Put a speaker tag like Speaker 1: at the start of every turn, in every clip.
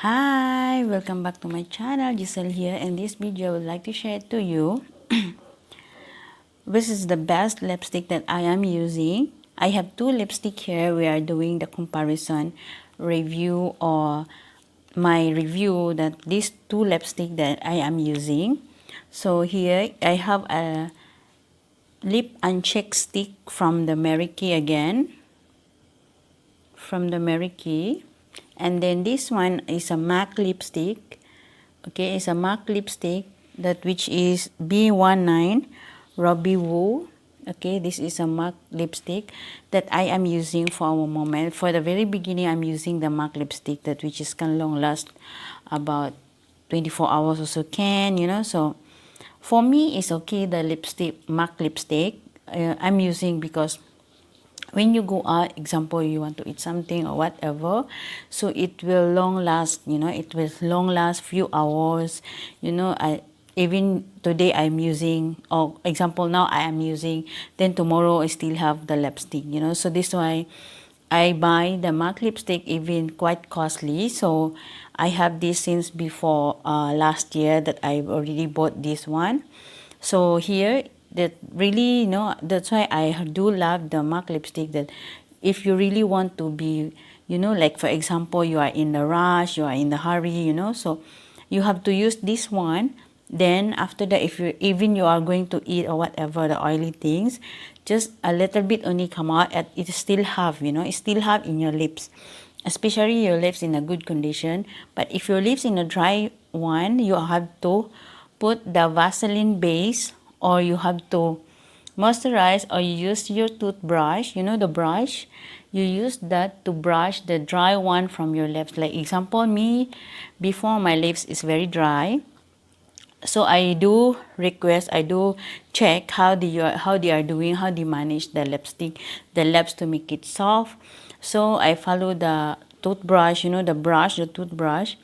Speaker 1: Hi, welcome back to my channel. Giselle here. In this video, I would like to share to you this is the best lipstick that I am using. I have two lipstick here. We are doing the comparison review or my review that these two lipstick that I am using. So here I have a lip and cheek stick from the MAXI again. From the MAXI. And then this one is a MAC lipstick. Okay, it's a MAC lipstick that which is B19 Robbie Woo. Okay, this is a MAC lipstick that I am using for a moment. For the very beginning, I'm using the MAC lipstick that which is can long last about 24 hours or so can, you know. So for me, it's okay, the lipstick, MAC lipstick I'm using because when you go out, example, you want to eat something or whatever, so it will long last, you know, it will long last few hours, you know. Even today I'm using, or example now I am using, then tomorrow I still have the lipstick, you know. So this is why I buy the MAC lipstick, even quite costly. So I have this since before last year that I've already bought this one. So here, that really, you know, that's why I do love the MAC lipstick, that if you really want to be, you know, like for example, you are in a rush, you are in the hurry, you know, so you have to use this one. Then after that, if you even you are going to eat or whatever, the oily things, just a little bit only come out, and it still have, you know, it still have in your lips, especially your lips in a good condition. But if your lips in a dry one, you have to put the Vaseline base, or you have to moisturize, or you use your toothbrush, you know, the brush, you use that to brush the dry one from your lips. Like example, me, before my lips is very dry, so I do request, I do check how they are doing, how they manage the lipstick, the lips to make it soft. So I follow the toothbrush, you know, the brush, the toothbrush,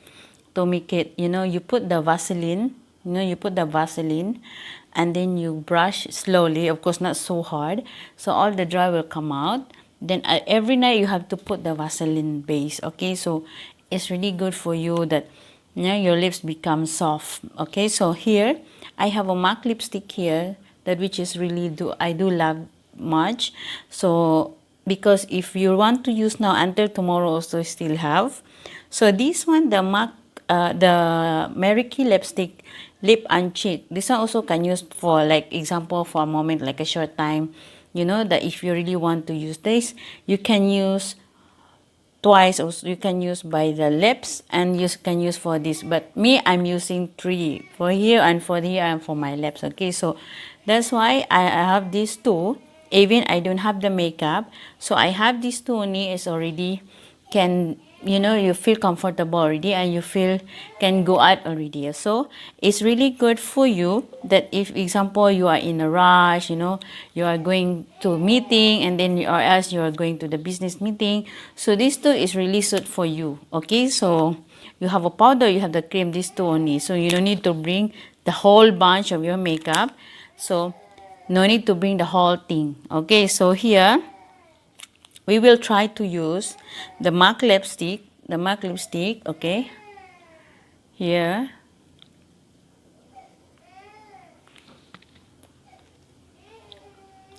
Speaker 1: to make it, you know, you put the Vaseline, you know, you put the Vaseline, and then you brush slowly, of course not so hard, so all the dry will come out. Then every night you have to put the Vaseline base. Okay, so it's really good for you that, you know, your lips become soft. Okay, so here I have a MAC lipstick here that which is really I do love much. So because if you want to use now until tomorrow also still have. So this one, the MAC the MAXI lipstick lip and cheek, this one also can use for, like example, for a moment, like a short time, you know, that if you really want to use this, you can use twice, or you can use by the lips, and you can use for this. But me, I'm using three, for here and for here and for my lips. Okay, so that's why I have these two. Even I don't have the makeup, so I have these two only, is already can, you know, you feel comfortable already, and you feel can go out already. So it's really good for you that if example you are in a rush, you know, you are going to meeting, and then or else you are going to the business meeting, so this two is really suit for you. Okay, so you have a powder, you have the cream, these two only, so you don't need to bring the whole bunch of your makeup. So no need to bring the whole thing. Okay, so here we will try to use the MAC lipstick, okay, here.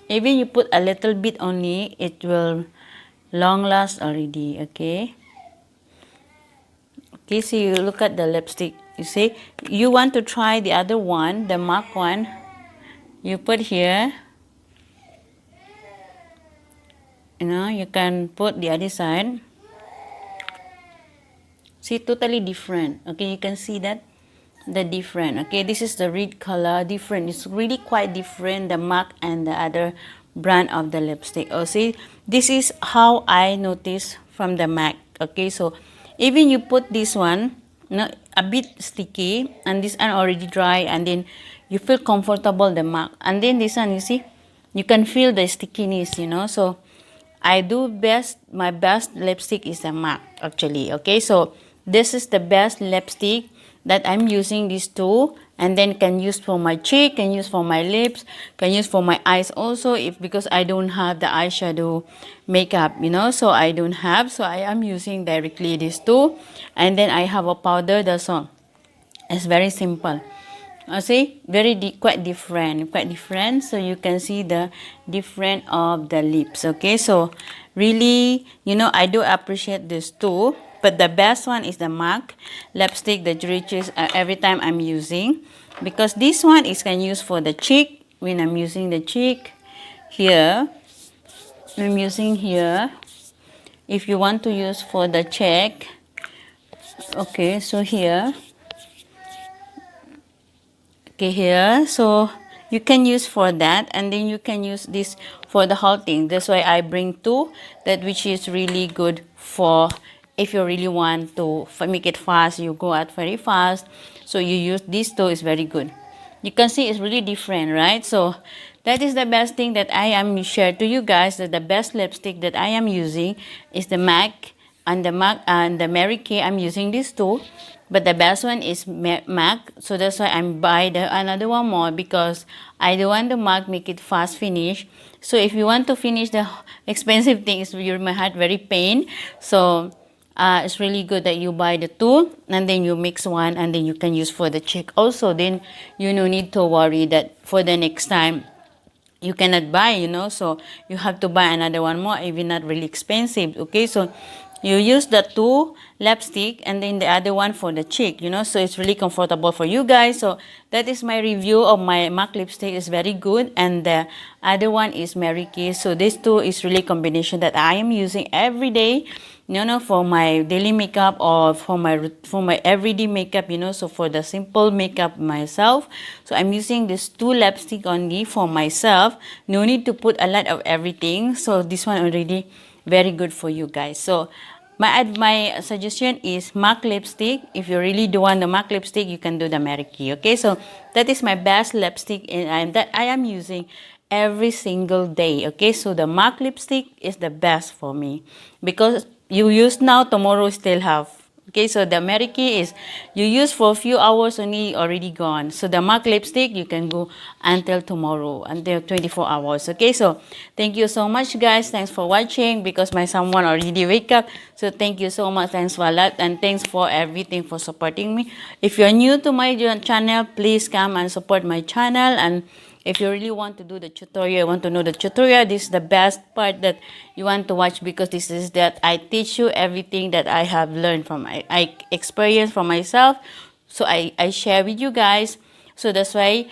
Speaker 1: Even you put a little bit only, it will long last already. Okay, okay, so you look at the lipstick, you see, you want to try the other one, the MAC one, you put here, you know, you can put the other side. See, totally different. Okay, you can see that the different. Okay, this is the red color, different, it's really quite different, the MAC and the other brand of the lipstick. Oh, see, this is how I notice from the MAC. Okay, so even you put this one, you know, a bit sticky, and this one already dry, and then you feel comfortable the MAC, and then this one, you see, you can feel the stickiness, you know. So I do best, my best lipstick is the MAC actually. Okay, so this is the best lipstick that I'm using, these two, and then can use for my cheek, can use for my lips, can use for my eyes also, if because I don't have the eyeshadow makeup, you know, so I don't have, so I am using directly these two. And then I have a powder, that's all. It's very simple. See, very quite different. So you can see the different of the lips. Okay, so really, you know, I do appreciate this too. But the best one is the MAC lipstick, the Jhaycellhanya, every time I'm using, because this one is can use for the cheek. When I'm using the cheek here, I'm using here. If you want to use for the cheek, okay, so here. Okay, here, so you can use for that, and then you can use this for the whole thing. That's why I bring two, that which is really good for if you really want to make it fast, you go out very fast, so you use these two, is very good. You can see it's really different, right? So that is the best thing that I am share to you guys, that the best lipstick that I am using is the MAC and the Mary Kay. I'm using these two, but the best one is MAC, so that's why I'm buy another one more, because I don't want the MAC make it fast finish. So if you want to finish the expensive things, your my heart very pain. So it's really good that you buy the two, and then you mix one, and then you can use for the cheek also. Then you no need to worry that for the next time you cannot buy, you know, so you have to buy another one more, even not really expensive. Okay, so you use the two lipstick and then the other one for the cheek, you know, so it's really comfortable for you guys. So that is my review of my MAC lipstick. Is very good, and the other one is Mary Kay. So these two is really combination that I am using every day, you know, for my daily makeup or for my everyday makeup, you know, so for the simple makeup myself. So I'm using this two lipstick only for myself, no need to put a lot of everything. So this one already very good for you guys. So my suggestion is MAC lipstick. If you really do want the MAC lipstick, you can do the Mary Kay. Okay, so that is my best lipstick, and that I am using every single day. Okay, so the MAC lipstick is the best for me, because you use now, tomorrow still have. Okay, so the Mary Kay is you use for a few hours only, already gone. So the MAC lipstick, you can go until tomorrow, until 24 hours. Okay, so thank you so much, guys. Thanks for watching, because my someone already wake up. So thank you so much. Thanks for a lot, and thanks for everything, for supporting me. If you're new to my channel, please come and support my channel. And if you really want to do the tutorial, want to know the tutorial, this is the best part that you want to watch, because this is that I teach you everything that I have learned from I experienced from myself. So I share with you guys. So that's why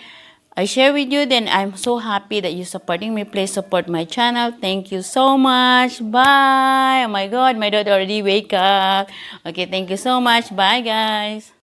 Speaker 1: I share with you. Then I'm so happy that you're supporting me. Please support my channel. Thank you so much. Bye. Oh my God, my daughter already wake up. Okay, thank you so much. Bye, guys.